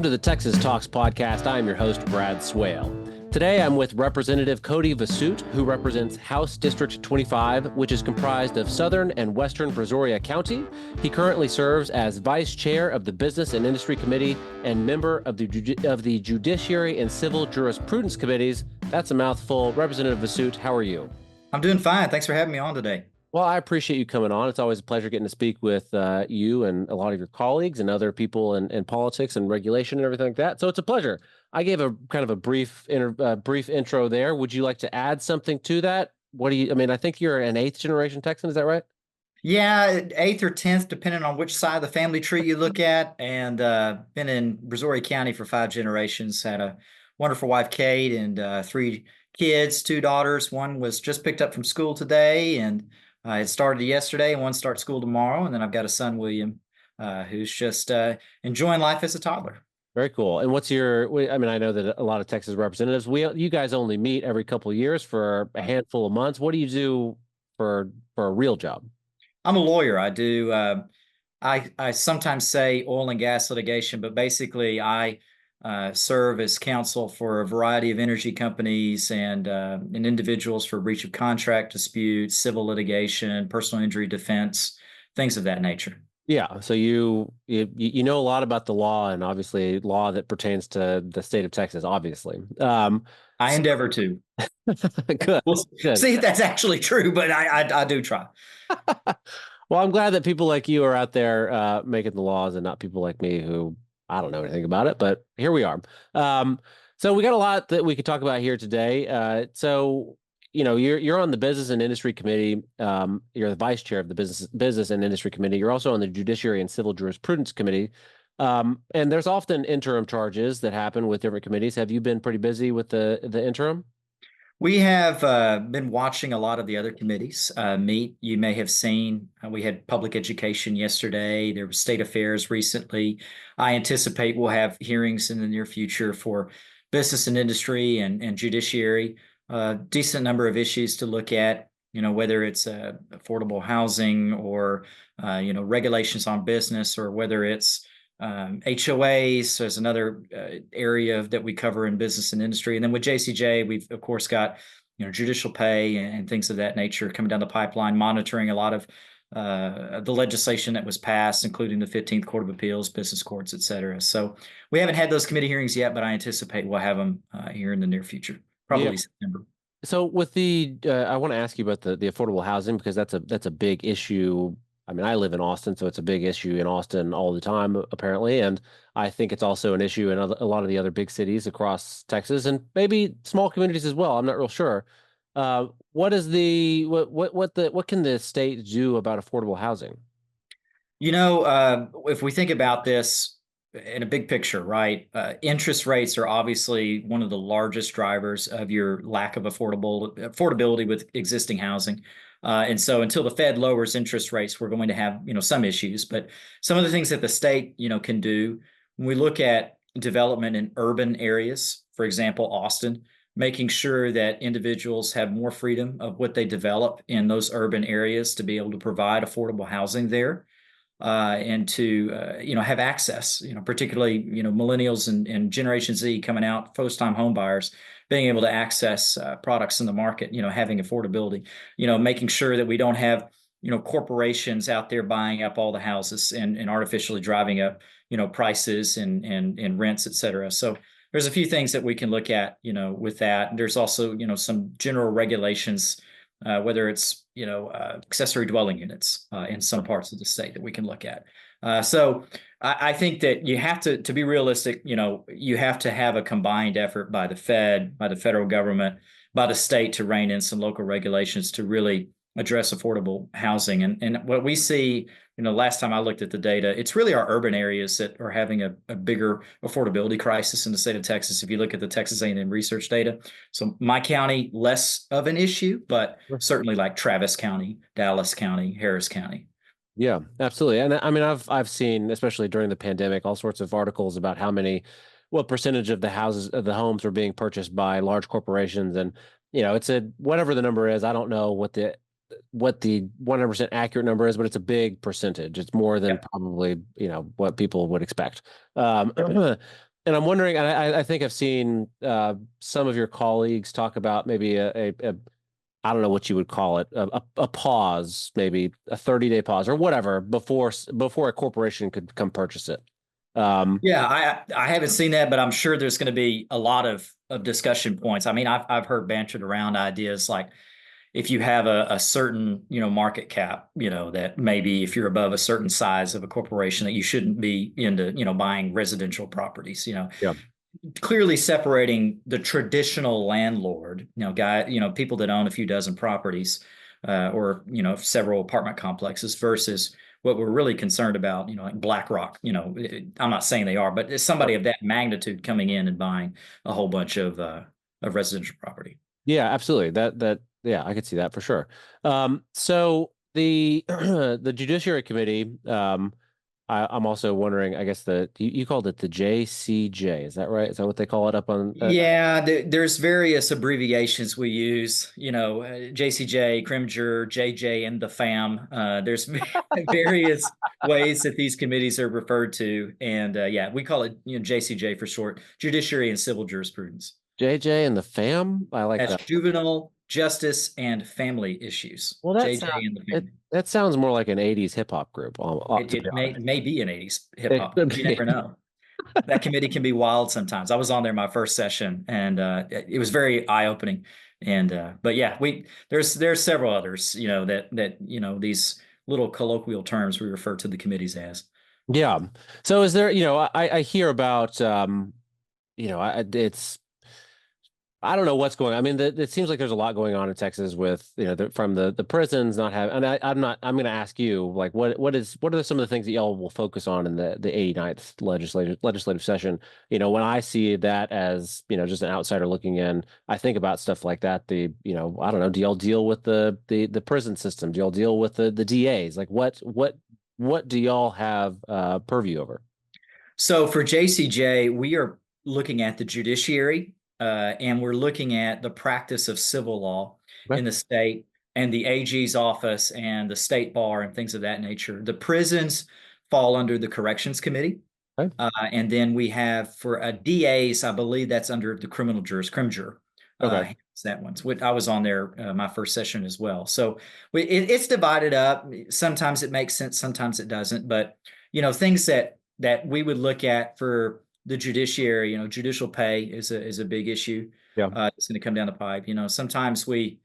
to the Texas Talks podcast. I am your host, Brad Swale. Today, I'm with Representative Cody Vasut, who represents House District 25, which is comprised of Southern and Western Brazoria County. He currently serves as Vice Chair of the Business and Industry Committee and member of the Judiciary and Civil Jurisprudence Committees. That's a mouthful. Representative Vasut, how are you? I'm doing fine. Thanks for having me on today. Well, I appreciate you coming on. It's always a pleasure getting to speak with you and a lot of your colleagues and other people in politics and regulation and everything like that. So it's a pleasure. I gave a kind of a brief intro there. Would you like to add something to that? I think you're an eighth generation Texan. Is that right? Yeah, eighth or 10th, depending on which side of the family tree you look at. And been in Brazoria County for 5 generations. Had a wonderful wife, Kate, and 3 kids, 2 daughters. One was just picked up from school today, and it started yesterday, and one starts school tomorrow. And then I've got a son, William, who's just enjoying life as a toddler. Very cool. And I know that a lot of Texas representatives, you guys only meet every couple of years for a handful of months. What do you do for a real job? I'm a lawyer. I do, I sometimes say oil and gas litigation, but basically I serve as counsel for a variety of energy companies and individuals for breach of contract disputes, civil litigation, personal injury defense, things of that nature. Yeah, so you know a lot about the law, and obviously law that pertains to the state of Texas, obviously. I endeavor to. Good. Good. See if that's actually true, but I do try. Well, I'm glad that people like you are out there making the laws and not people like me who I don't know anything about it, but here we are. So we got a lot that we could talk about here today. You're on the Business and Industry Committee. You're the Vice Chair of the Business and Industry Committee. You're also on the Judiciary and Civil Jurisprudence Committee. And there's often interim charges that happen with different committees. Have you been pretty busy with the interim? We have been watching a lot of the other committees meet. You may have seen we had public education yesterday. There was state affairs recently. I anticipate we'll have hearings in the near future for business and industry and judiciary. Decent number of issues to look at, whether it's affordable housing or, regulations on business, or whether it's HOAs. There's another area that we cover in business and industry. And then with JCJ, we've, of course, got, judicial pay and things of that nature coming down the pipeline, monitoring a lot of the legislation that was passed, including the 15th Court of Appeals, business courts, et cetera. So we haven't had those committee hearings yet, but I anticipate we'll have them here in the near future. Probably September. So with I want to ask you about the affordable housing, because that's a big issue. I mean, I live in Austin, so it's a big issue in Austin all the time, apparently. And I think it's also an issue in a lot of the other big cities across Texas and maybe small communities as well. I'm not real sure. What can the state do about affordable housing? If we think about this in a big picture, right? Interest rates are obviously one of the largest drivers of your lack of affordability with existing housing. And so until the Fed lowers interest rates, we're going to have, some issues. But some of the things that the state, can do when we look at development in urban areas, for example, Austin, making sure that individuals have more freedom of what they develop in those urban areas to be able to provide affordable housing there. And to have access, particularly millennials and Generation Z coming out, first-time home buyers, being able to access products in the market, having affordability, making sure that we don't have corporations out there buying up all the houses and artificially driving up prices and rents, et cetera. So there's a few things that we can look at with that. And there's also some general regulations, whether it's accessory dwelling units in some parts of the state that we can look at. So I think that you have to be realistic. You have to have a combined effort by the Fed, by the federal government, by the state to rein in some local regulations to really address affordable housing. And what we see, last time I looked at the data, it's really our urban areas that are having a bigger affordability crisis in the state of Texas. If you look at the Texas A&M research data, so my county, less of an issue, but certainly like Travis County, Dallas County, Harris County. Yeah, absolutely. And I mean, I've seen, especially during the pandemic, all sorts of articles about what percentage of the homes are being purchased by large corporations. And, it's whatever the number is, I don't know what the 100% accurate number is, but it's a big percentage. It's more than probably, what people would expect. And I'm wondering, and I think I've seen some of your colleagues talk about maybe I don't know what you would call it, a pause, maybe a 30-day pause or whatever before a corporation could come purchase it. Yeah, I haven't seen that, but I'm sure there's going to be a lot of discussion points. I mean, I've heard bantered around ideas like if you have a certain, market cap, that maybe if you're above a certain size of a corporation that you shouldn't be into, buying residential properties, Yeah. clearly separating the traditional landlord, people that own a few dozen properties, or, several apartment complexes versus what we're really concerned about, like BlackRock, I'm not saying they are, but it's somebody of that magnitude coming in and buying a whole bunch of residential property. Yeah, absolutely. Yeah, I could see that for sure. So the the Judiciary Committee, I'm also wondering, I guess you called it the JCJ, is that right? Is that what they call it up on Yeah, there's various abbreviations we use, JCJ, Crimger, JJ, and the FAM. There's various ways that these committees are referred to. And yeah, we call it, JCJ for short, Judiciary and Civil Jurisprudence. JJ and the fam? I like That's that. juvenile justice and family issues. Well, JJ and the family. that sounds more like an 80s hip hop group, It, to be it may, honest. may be an 80s hip It hop. could You be. never know. That committee can be wild sometimes. I was on there my first session, and it was very eye opening. And but yeah, there's several others, that these little colloquial terms we refer to the committees as. Yeah. So is there, I hear about it's I don't know what's going on. I mean, it seems like there's a lot going on in Texas with, from the prisons not having, and I'm going to ask you, like, what are some of the things that y'all will focus on in the 89th legislative session? When I see that as, just an outsider looking in, I think about stuff like that. I don't know, do y'all deal with the prison system? Do y'all deal with the DAs? Like, what do y'all have purview over? So for JCJ, we are looking at the judiciary, and we're looking at the practice of civil law Okay. in the state and the AG's office and the state bar and things of that nature. The prisons fall under the corrections committee. Okay. And then we have for a DAs, I believe that's under the criminal jurors, crimjur. Okay. That one's what I was on there my first session as well. So it's divided up. Sometimes it makes sense, sometimes it doesn't. But things that we would look at for the judiciary, judicial pay is a big issue. Yeah. It's going to come down the pipe. Sometimes we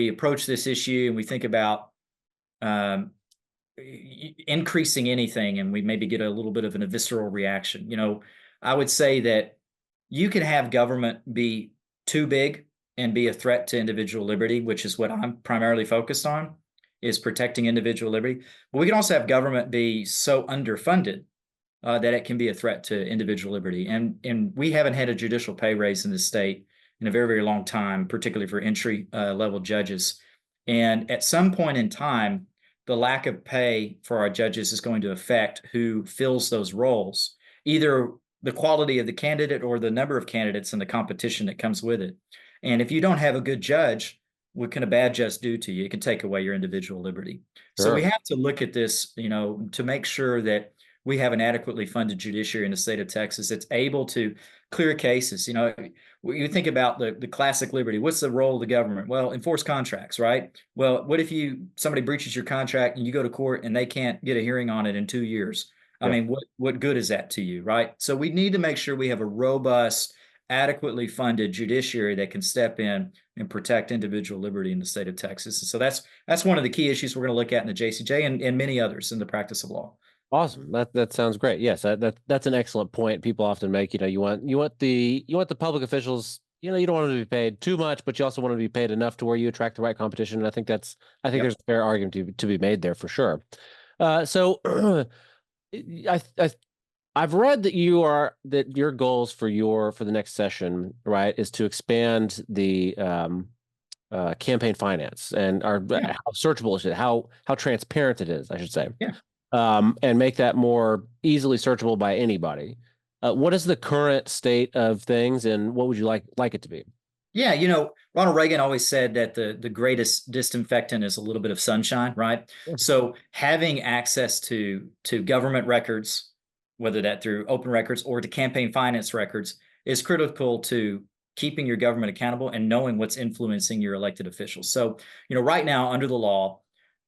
approach this issue and we think about um, increasing anything, and we maybe get a little bit of a visceral reaction. I would say that you can have government be too big and be a threat to individual liberty, which is what I'm primarily focused on, is protecting individual liberty. But we can also have government be so underfunded that it can be a threat to individual liberty. And we haven't had a judicial pay raise in the state in a very, very long time, particularly for entry level judges. And at some point in time, the lack of pay for our judges is going to affect who fills those roles, either the quality of the candidate or the number of candidates and the competition that comes with it. And if you don't have a good judge, what can a bad judge do to you? It can take away your individual liberty. So we Sure. have to look at this, to make sure that we have an adequately funded judiciary in the state of Texas that's able to clear cases. You think about the classic liberty. What's the role of the government? Well, enforce contracts, right? Well, what if somebody breaches your contract and you go to court and they can't get a hearing on it in 2 years? I Yeah. mean, what good is that to you, right? So we need to make sure we have a robust, adequately funded judiciary that can step in and protect individual liberty in the state of Texas. And so that's one of the key issues we're going to look at in the JCJ and many others in the practice of law. Awesome. That sounds great. Yes, that's an excellent point. People often make, you want the public officials, you don't want them to be paid too much, but you also want them to be paid enough to where you attract the right competition. And I think there's a fair argument to be made there for sure. So I I've read that your goals for the next session, right, is to expand the campaign finance and Yeah. how searchable is it, how transparent it is, I should say, Yeah. and make that more easily searchable by anybody. What is the current state of things, and what would you like it to be? Yeah, Ronald Reagan always said that the greatest disinfectant is a little bit of sunshine, right? Yeah. So having access to government records, whether that through open records or to campaign finance records, is critical to keeping your government accountable and knowing what's influencing your elected officials. So, right now under the law,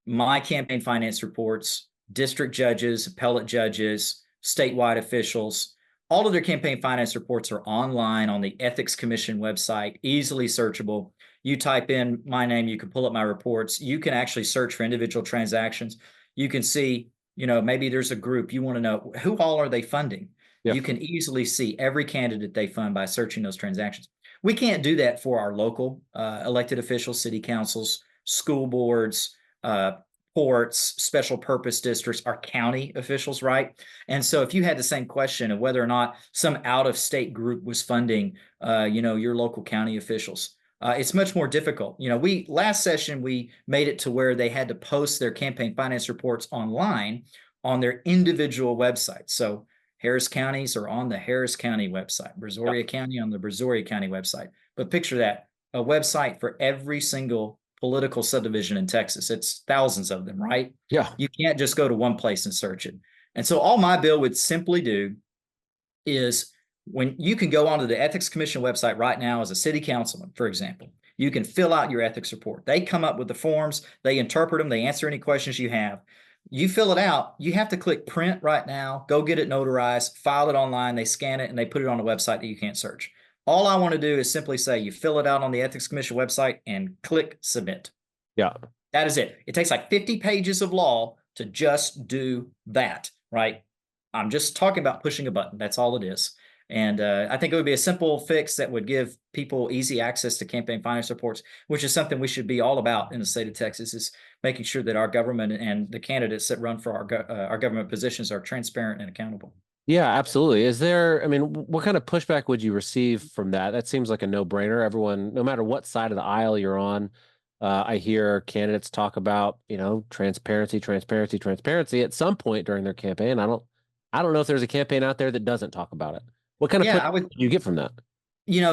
my campaign finance reports, district judges, appellate judges, statewide officials, all of their campaign finance reports are online on the Ethics Commission website, easily searchable. You type in my name, you can pull up my reports. You can actually search for individual transactions. You can see, maybe there's a group you want to know who all are they funding. Yeah. You can easily see every candidate they fund by searching those transactions. We can't do that for our local elected officials, city councils, school boards, ports, special purpose districts, our county officials, right? And so if you had the same question of whether or not some out-of-state group was funding, your local county officials, it's much more difficult. Last session, we made it to where they had to post their campaign finance reports online on their individual websites. So Harris counties are on the Harris County website, Brazoria County on the Brazoria County website. But picture that, a website for every single political subdivision in Texas. It's thousands of them, right? Yeah. You can't just go to one place and search it. And so all my bill would simply do is, when you can go onto the Ethics Commission website right now as a city councilman, for example, you can fill out your ethics report. They come up with the forms, they interpret them, they answer any questions you have. You fill it out, you have to click print right now, go get it notarized, file it online, they scan it, and they put it on a website that you can't search. All I want to do is simply say you fill it out on the Ethics Commission website and click submit. Yeah. That is it. It takes like 50 pages of law to just do that, right? I'm just talking about pushing a button. That's all it is. And I think it would be a simple fix that would give people easy access to campaign finance reports, which is something we should be all about in the state of Texas, is making sure that our government and the candidates that run for our government positions are transparent and accountable. Yeah, absolutely. What kind of pushback would you receive from that? That seems like a no-brainer. Everyone, no matter what side of the aisle you're on, I hear candidates talk about, transparency at some point during their campaign. I don't know if there's a campaign out there that doesn't talk about it. What kind of pushback do you get from that?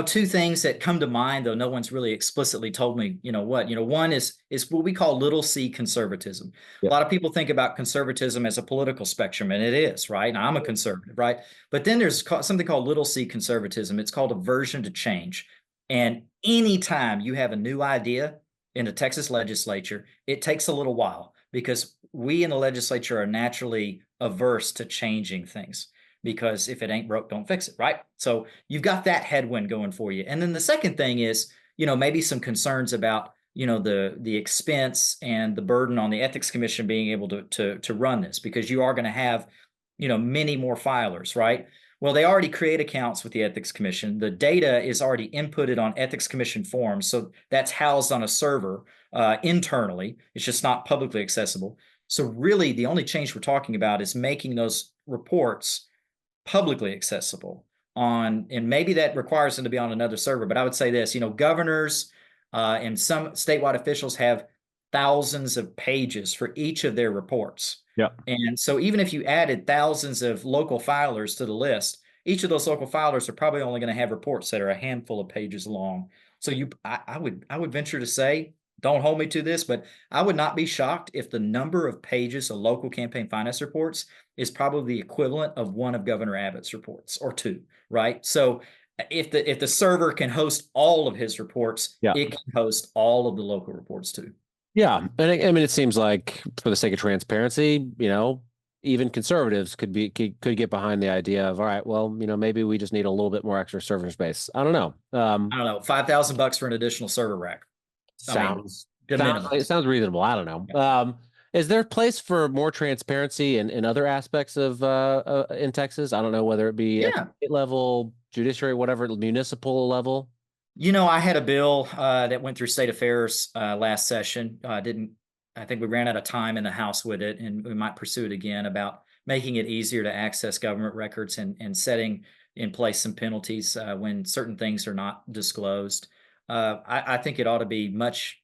Two things that come to mind, though no one's really explicitly told me, one is what we call little c conservatism. Yeah. A lot of people think about conservatism as a political spectrum, and it is, right? Now, I'm a conservative, right? But then there's something called little c conservatism. It's called aversion to change. And anytime you have a new idea in the Texas legislature, it takes a little while, because we in the legislature are naturally averse to changing things. Because if it ain't broke, don't fix it, right? So you've got that headwind going for you. And then the second thing is, maybe some concerns about, the expense and the burden on the Ethics Commission being able to run this, because you are going to have, many more filers, right? Well, they already create accounts with the Ethics Commission. The data is already inputted on Ethics Commission forms. So that's housed on a server internally. It's just not publicly accessible. So really, the only change we're talking about is making those reports publicly accessible and maybe that requires them to be on another server. But I would say this, governors and some statewide officials have thousands of pages for each of their reports. Yeah. And so even if you added thousands of local filers to the list, each of those local filers are probably only going to have reports that are a handful of pages long. So I would venture to say, don't hold me to this, but I would not be shocked if the number of pages of local campaign finance reports is probably the equivalent of one of Governor Abbott's reports, or two, right? So if the server can host all of his reports, it can host all of the local reports too. Yeah. And it seems like, for the sake of transparency, even conservatives could get behind the idea of, all right, well, maybe we just need a little bit more extra server space. I don't know. $5,000 for an additional server rack. It sounds reasonable. I don't know. Is there a place for more transparency in other aspects of in Texas? I don't know, whether it be at state level, judiciary, whatever, municipal level. I had a bill that went through state affairs last session. I think we ran out of time in the House with it, and we might pursue it again, about making it easier to access government records and setting in place some penalties when certain things are not disclosed. I think it ought to be much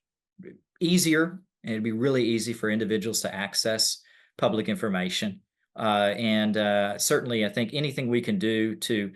easier, and it'd be really easy for individuals to access public information. Certainly, I think anything we can do to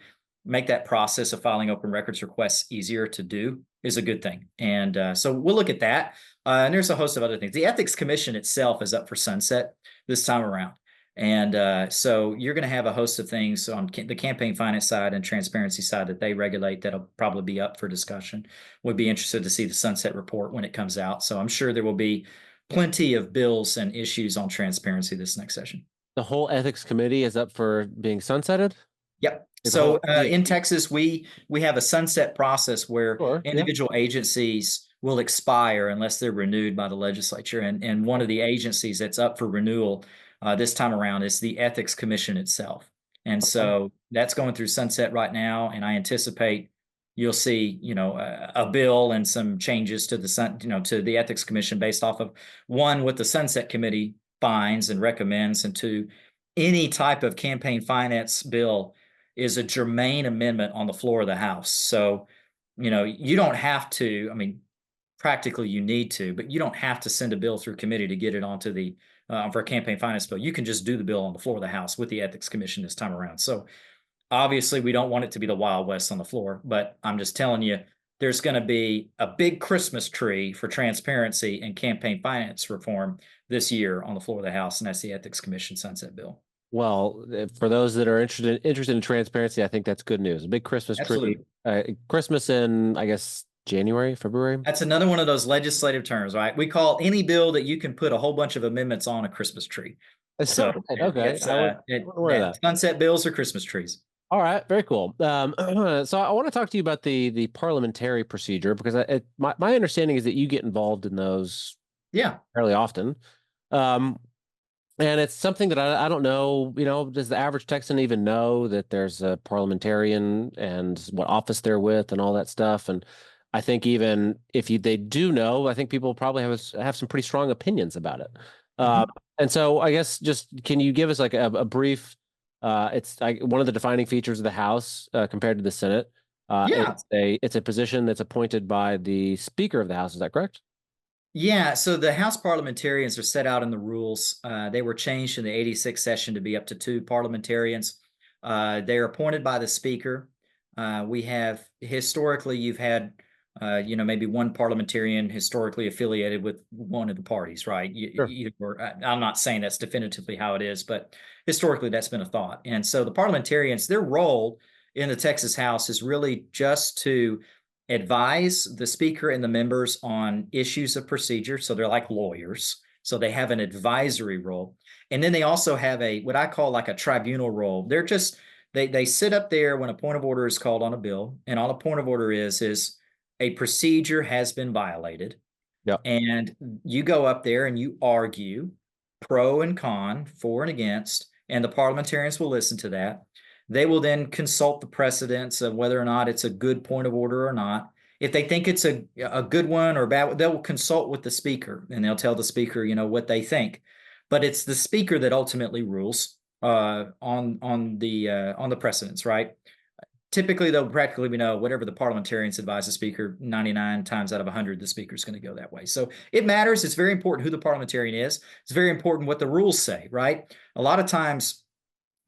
make that process of filing open records requests easier to do is a good thing. And so we'll look at that. And there's a host of other things. The Ethics Commission itself is up for sunset this time around. And so you're going to have a host of things on the campaign finance side and transparency side that they regulate that'll probably be up for discussion. Would be interested to see the sunset report when it comes out. So I'm sure there will be plenty of bills and issues on transparency this next session. The whole ethics committee is up for being sunsetted? Yep. Like the whole So in Texas, we have a sunset process where Sure, yeah. individual agencies will expire unless they're renewed by the legislature. And one of the agencies that's up for renewal this time around is the Ethics Commission itself. And so that's going through sunset right now, and I anticipate you'll see, a bill and some changes to to the Ethics Commission based off of one, what the Sunset Committee finds and recommends, and two, any type of campaign finance bill is a germane amendment on the floor of the House. So, you don't have to, I mean, practically you need to, but you don't have to send a bill through committee to get it onto the, for a campaign finance bill. You can just do the bill on the floor of the House with the Ethics Commission this time around. So obviously we don't want it to be the Wild West on the floor, but I'm just telling you, there's going to be a big Christmas tree for transparency and campaign finance reform this year on the floor of the House, and that's the Ethics Commission sunset bill. Well, for those that are interested in transparency, I think that's good news. A big Christmas tree, Christmas in, I guess, January, February. That's another one of those legislative terms, right? We call any bill that you can put a whole bunch of amendments on a Christmas tree. So okay, sunset bills or Christmas trees. All right, very cool. So I want to talk to you about the parliamentary procedure, because my understanding is that you get involved in those fairly often. And it's something that I don't know, does the average Texan even know that there's a parliamentarian and what office they're with and all that stuff? And I think even if they do know, I think people probably have some pretty strong opinions about it. And so I guess just, can you give us like a brief, it's like one of the defining features of the House compared to the Senate. It's a position that's appointed by the Speaker of the House. Is that correct? Yeah, so the House parliamentarians are set out in the rules. They were changed in the 86th session to be up to 2 parliamentarians. They are appointed by the Speaker. We have historically, you've had, maybe one parliamentarian historically affiliated with one of the parties, right? Sure. I'm not saying that's definitively how it is, but historically that's been a thought. And so the parliamentarians, their role in the Texas House is really just to advise the Speaker and the members on issues of procedure. So they're like lawyers. So they have an advisory role. And then they also have what I call like a tribunal role. They're just, they sit up there when a point of order is called on a bill. And all a point of order is a procedure has been violated. Yep. And you go up there and you argue pro and con, for and against, and the parliamentarians will listen to that. They will then consult the precedents of whether or not it's a good point of order or not. If they think it's a good one or bad, they'll consult with the Speaker and they'll tell the Speaker, what they think. But it's the Speaker that ultimately rules on the precedents, right? Typically, though, practically we know whatever the parliamentarians advise the Speaker, 99 times out of 100, the Speaker is going to go that way. So it matters. It's very important who the parliamentarian is. It's very important what the rules say, right? A lot of times,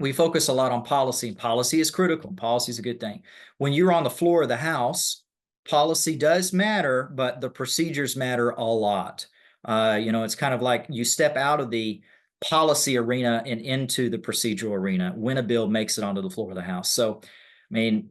we focus a lot on policy, and policy is critical. Policy is a good thing. When you're on the floor of the House, policy does matter, but the procedures matter a lot. It's kind of like you step out of the policy arena and into the procedural arena when a bill makes it onto the floor of the House. So, I mean,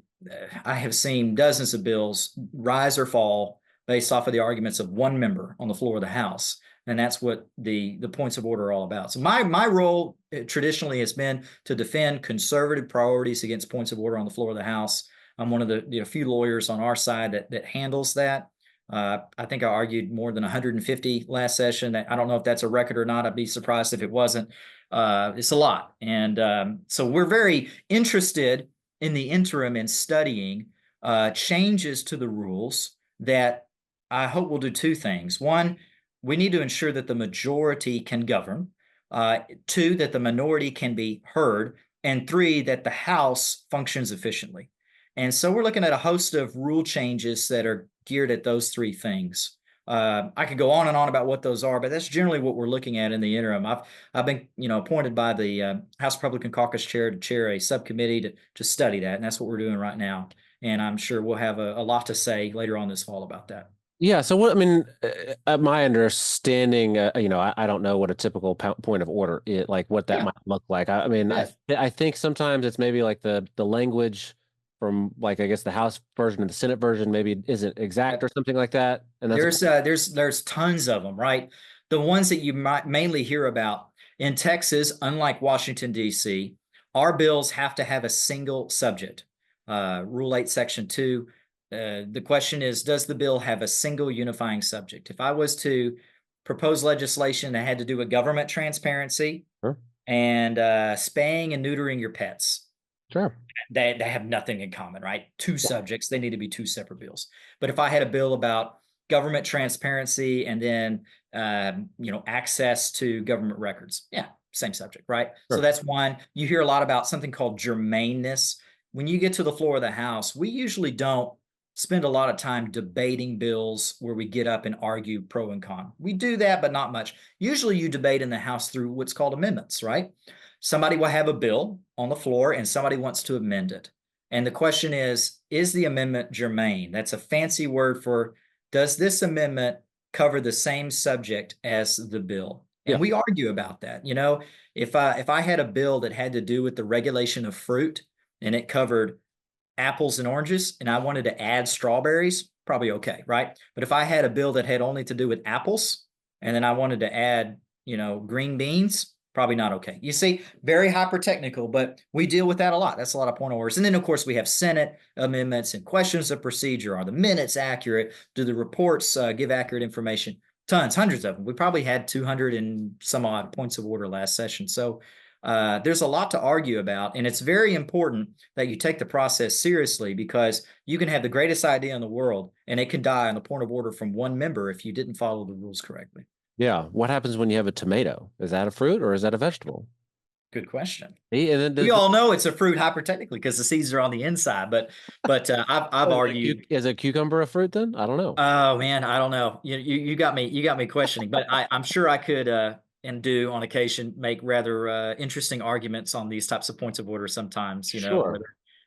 I have seen dozens of bills rise or fall based off of the arguments of one member on the floor of the House. And that's what the points of order are all about. So my role traditionally has been to defend conservative priorities against points of order on the floor of the House. I'm one of the few lawyers on our side that handles that. I think I argued more than 150 last session. I don't know if that's a record or not. I'd be surprised if it wasn't. It's a lot. And so we're very interested in the interim in studying changes to the rules that I hope will do 2 things. One, we need to ensure that the majority can govern. 2, that the minority can be heard. And 3, that the House functions efficiently. And so we're looking at a host of rule changes that are geared at those 3 things. I could go on and on about what those are, but that's generally what we're looking at in the interim. I've been, appointed by the House Republican Caucus Chair to chair a subcommittee to study that, and that's what we're doing right now. And I'm sure we'll have a lot to say later on this fall about that. Yeah. So what I mean, my understanding, I don't know what a typical point of order is, like what that Yeah, might look like. I mean, yeah. I think sometimes it's maybe like the language from like I guess the House version and the Senate version maybe isn't exact or something like that, and that's a There's tons of them, right? The ones that you might mainly hear about in Texas, unlike Washington, D.C., our bills have to have a single subject. Rule 8, Section 2. The question is, does the bill have a single unifying subject? If I was to propose legislation that had to do with government transparency sure, and spaying and neutering your pets, sure, they have nothing in common, right? Two subjects, they need to be two separate bills. But if I had a bill about government transparency and then access to government records, yeah, same subject, right? So sure, that's one. You hear a lot about something called germaneness. When you get to the floor of the House, we usually don't spend a lot of time debating bills where we get up and argue pro and con. We do that, but not much. Usually you debate in the House through what's called amendments, right? Somebody will have a bill on the floor and somebody wants to amend it. And the question is the amendment germane? That's a fancy word for, does this amendment cover the same subject as the bill? yeah, And we argue about that. If I had a bill that had to do with the regulation of fruit and it covered apples and oranges and I wanted to add strawberries, probably okay, right? But if I had a bill that had only to do with apples and then I wanted to add, green beans, probably not okay. You see, very hyper technical, but we deal with that a lot. That's a lot of point of orders. And then, of course, we have Senate amendments and questions of procedure. Are the minutes accurate? Do the reports give accurate information? Tons, hundreds of them. We probably had 200 and some odd points of order last session. So there's a lot to argue about. And it's very important that you take the process seriously because you can have the greatest idea in the world and it can die on the point of order from one member if you didn't follow the rules correctly. yeah. What happens when you have a tomato? Is that a fruit or is that a vegetable? Good question. See, and then We all know it's a fruit hypertechnically because the seeds are on the inside, but I've argued. is a cucumber a fruit then? I don't know. Oh man, I don't know. You got me questioning, but I'm sure I could and do on occasion make rather interesting arguments on these types of points of order sometimes. Sure.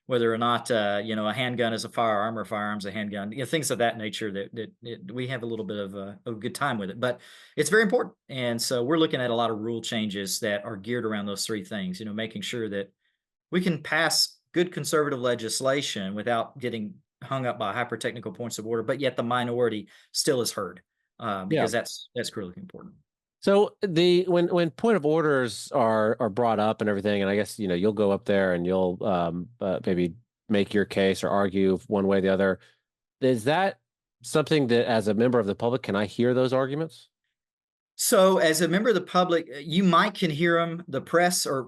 Whether or not a handgun is a firearm or a firearm's a handgun. Things of that nature that we have a little bit of a good time with it, but it's very important. And so we're looking at a lot of rule changes that are geared around those three things. Making sure that we can pass good conservative legislation without getting hung up by hyper technical points of order, but yet the minority still is heard Yeah. because that's critically important. So the when point of orders are brought up and everything, and I guess you'll go up there and you'll maybe make your case or argue one way or the other. Is that something that as a member of the public, can I hear those arguments? So, as a member of the public, you might can hear them. The press are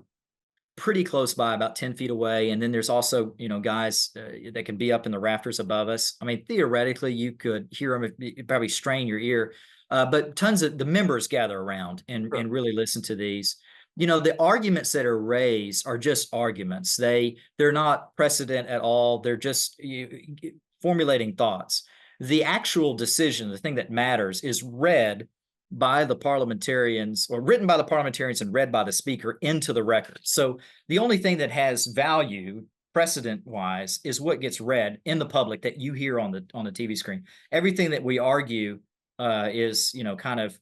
pretty close by, about 10 feet away. And then there's also, guys that can be up in the rafters above us. I mean, theoretically, you could hear them, if probably strain your ear. But tons of the members gather around and really listen to these. The arguments that are raised are just arguments. They're not precedent at all. They're just formulating thoughts. The actual decision, the thing that matters, is read by the parliamentarians or written by the parliamentarians and read by the speaker into the record. So the only thing that has value precedent wise is what gets read in the public that you hear on the TV screen. Everything that we argue is kind of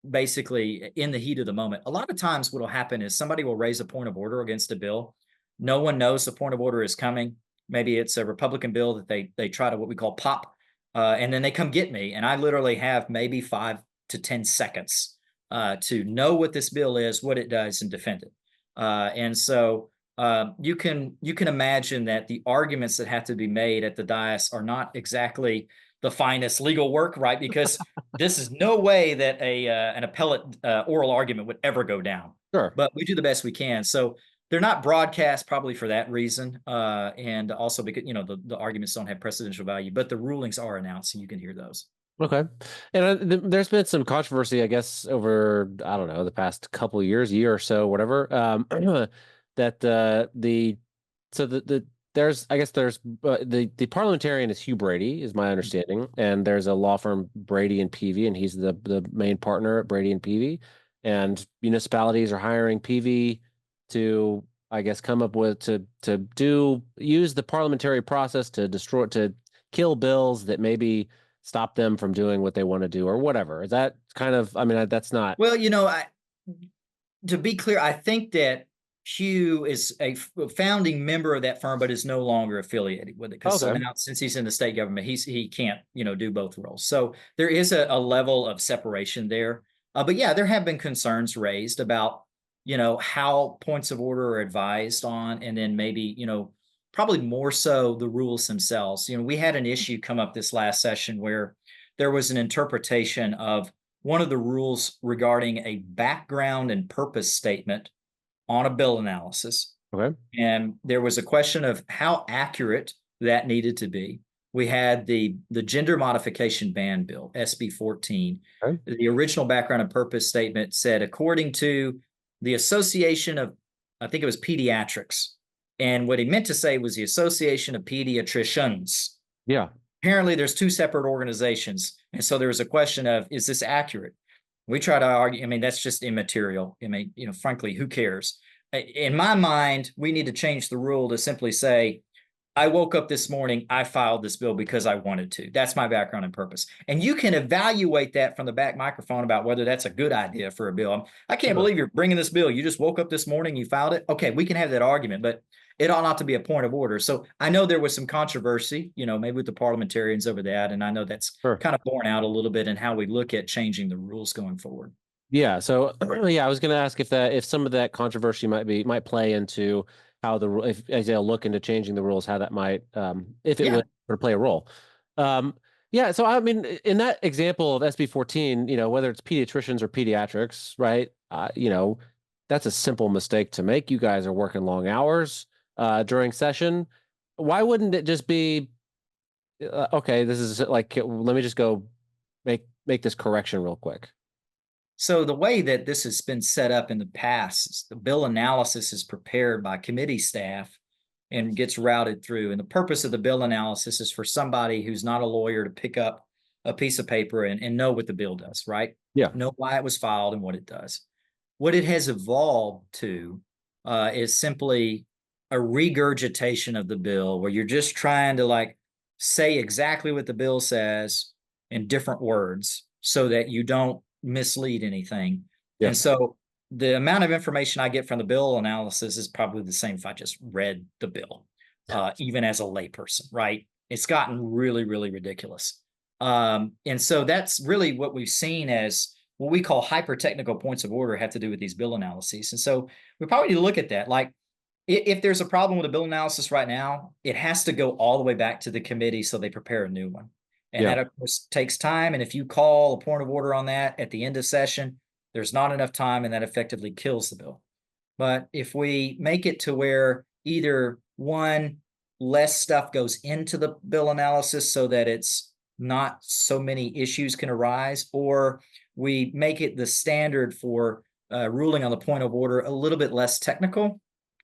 basically in the heat of the moment. A lot of times what will happen is somebody will raise a point of order against a bill. No one knows the point of order is coming. Maybe it's a Republican bill that they try to what we call pop, and then they come get me, and I literally have maybe 5 to 10 seconds to know what this bill is, what it does, and defend it. And so you can imagine that the arguments that have to be made at the dais are not exactly the finest legal work, right? Because this is no way that an appellate oral argument would ever go down. Sure. But we do the best we can. So they're not broadcast probably for that reason, and also because the arguments don't have precedential value, but the rulings are announced, and you can hear those. Okay. And there's been some controversy, I guess, over, I don't know, the past couple of years, year or so, whatever, that so there's, I guess there's the parliamentarian is Hugh Brady, is my understanding. And there's a law firm, Brady and Peavy, and he's the main partner at Brady and Peavy. And municipalities are hiring Peavy to, I guess, come up with use the parliamentary process to kill bills that maybe stop them from doing what they want to do or whatever? Is that kind of, I mean, that's not. Well, to be clear, I think that Hugh is a founding member of that firm, but is no longer affiliated with it. Because so Okay. now, since he's in the state government, he can't do both roles. So there is a level of separation there. But yeah, there have been concerns raised about how points of order are advised on, and then maybe probably more so the rules themselves. We had an issue come up this last session where there was an interpretation of one of the rules regarding a background and purpose statement on a bill analysis. Okay. And there was a question of how accurate that needed to be. We had the gender modification ban bill, SB 14. Okay. The original background and purpose statement said, according to the Association of, I think it was Pediatrics. And what he meant to say was the Association of Pediatricians. Yeah. Apparently there's two separate organizations. And so there was a question of, is this accurate? We try to argue, I mean, that's just immaterial. I mean, frankly, who cares? In my mind, we need to change the rule to simply say, I woke up this morning, I filed this bill because I wanted to. That's my background and purpose. And you can evaluate that from the back microphone about whether that's a good idea for a bill. I can't believe you're bringing this bill. You just woke up this morning, you filed it. Okay, we can have that argument, but it ought not to be a point of order. So I know there was some controversy, maybe with the parliamentarians over that. And I know that's kind of borne out a little bit in how we look at changing the rules going forward. Yeah. So yeah, I was going to ask if some of that controversy might play into how if as they'll look into changing the rules, how that might, if it would play a role. Yeah. So I mean, in that example of SB 14, whether it's pediatricians or pediatrics, right? That's a simple mistake to make. You guys are working long hours during session. Why wouldn't it just be okay? This is like, let me just go make this correction real quick. So the way that this has been set up in the past is the bill analysis is prepared by committee staff and gets routed through. And the purpose of the bill analysis is for somebody who's not a lawyer to pick up a piece of paper and know what the bill does, right? Yeah. Know why it was filed and what it does. What it has evolved to is simply a regurgitation of the bill where you're just trying to say exactly what the bill says in different words so that you don't mislead anything. Yeah. And so the amount of information I get from the bill analysis is probably the same if I just read the bill, even as a layperson, right? It's gotten really, really ridiculous. And so that's really what we've seen as what we call hyper-technical points of order have to do with these bill analyses. And so we probably need to look at that. Like if there's a problem with a bill analysis right now, it has to go all the way back to the committee so they prepare a new one. And that, of course, takes time. And if you call a point of order on that at the end of session, there's not enough time, and that effectively kills the bill. But if we make it to where either one, less stuff goes into the bill analysis so that it's not so many issues can arise, or we make it the standard for ruling on the point of order a little bit less technical,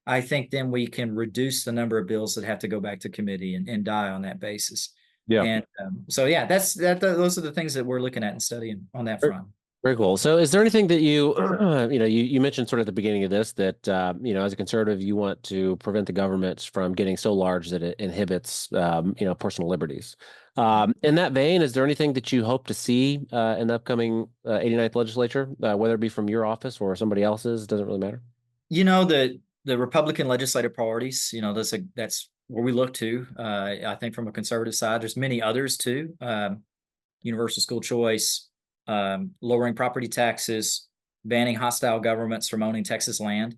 I think then we can reduce the number of bills that have to go back to committee and die on that basis. Yeah. And so, yeah, those are the things that we're looking at and studying on that front. Very cool. So is there anything that you mentioned sort of at the beginning of this that, as a conservative, you want to prevent the government from getting so large that it inhibits, personal liberties. In that vein, is there anything that you hope to see in the upcoming 89th legislature, whether it be from your office or somebody else's? Doesn't really matter. The Republican legislative priorities, that's where we look to. I think from a conservative side, there's many others too. Universal school choice, lowering property taxes, banning hostile governments from owning Texas land.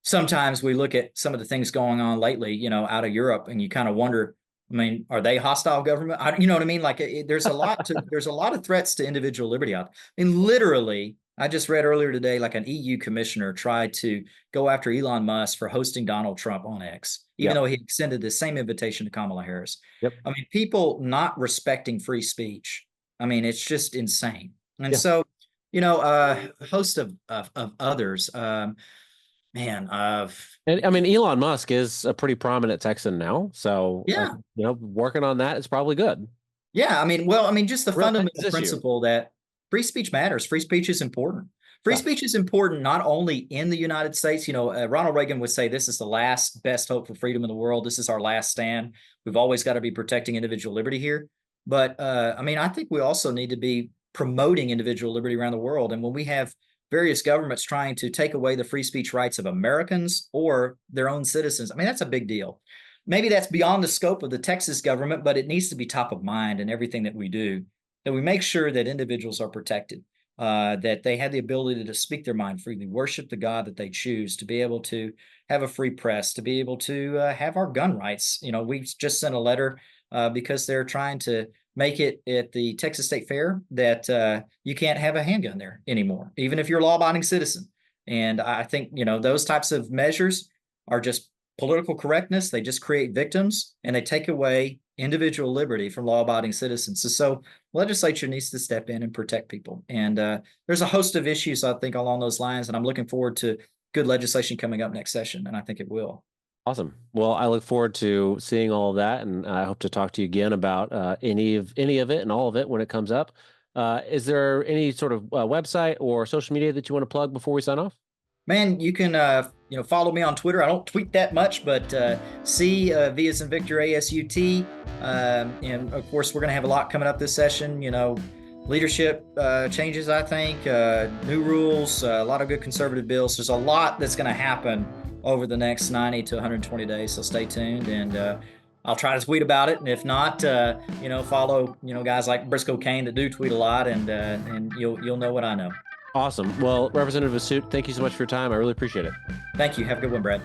Sometimes we look at some of the things going on lately, out of Europe, and you kind of wonder, I mean, are they hostile government? You know what I mean? Like there's a lot of threats to individual liberty out there. I mean, literally, I just read earlier today, like an EU commissioner tried to go after Elon Musk for hosting Donald Trump on X, even though he extended the same invitation to Kamala Harris. Yep. I mean, people not respecting free speech. I mean, it's just insane. And so, a host of others, and I mean, Elon Musk is a pretty prominent Texan now. So, working on that is probably good. Yeah. I mean, just the fundamental principle that free speech matters. Free speech is important. Free speech is important not only in the United States. Ronald Reagan would say this is the last best hope for freedom in the world. This is our last stand. We've always got to be protecting individual liberty here. But I mean, I think we also need to be promoting individual liberty around the world. And when we have various governments trying to take away the free speech rights of Americans or their own citizens, I mean, that's a big deal. Maybe that's beyond the scope of the Texas government, but it needs to be top of mind in everything that we do, that we make sure that individuals are protected, that they have the ability to speak their mind freely, worship the God that they choose, to be able to have a free press, to be able to have our gun rights. You know, we just sent a letter because they're trying to make it at the Texas State Fair that you can't have a handgun there anymore, even if you're a law-abiding citizen. And I think, you know, those types of measures are just political correctness. They just create victims and they take away individual liberty from law-abiding citizens. So legislature needs to step in and protect people. And there's a host of issues, I think, along those lines. And I'm looking forward to good legislation coming up next session. And I think it will. Awesome. Well, I look forward to seeing all of that, and I hope to talk to you again about any of it and all of it when it comes up. Is there any sort of website or social media that you want to plug before we sign off? Man, you can follow me on Twitter. I don't tweet that much, but C V as in Victor ASUT. And of course, we're going to have a lot coming up this session. You know, leadership changes, I think, new rules, a lot of good conservative bills. There's a lot that's going to happen over the next 90 to 120 days. So stay tuned, and I'll try to tweet about it. And if not, follow guys like Briscoe Kane that do tweet a lot, and you'll know what I know. Awesome. Well, Representative Vasut, thank you so much for your time. I really appreciate it. Thank you. Have a good one, Brad.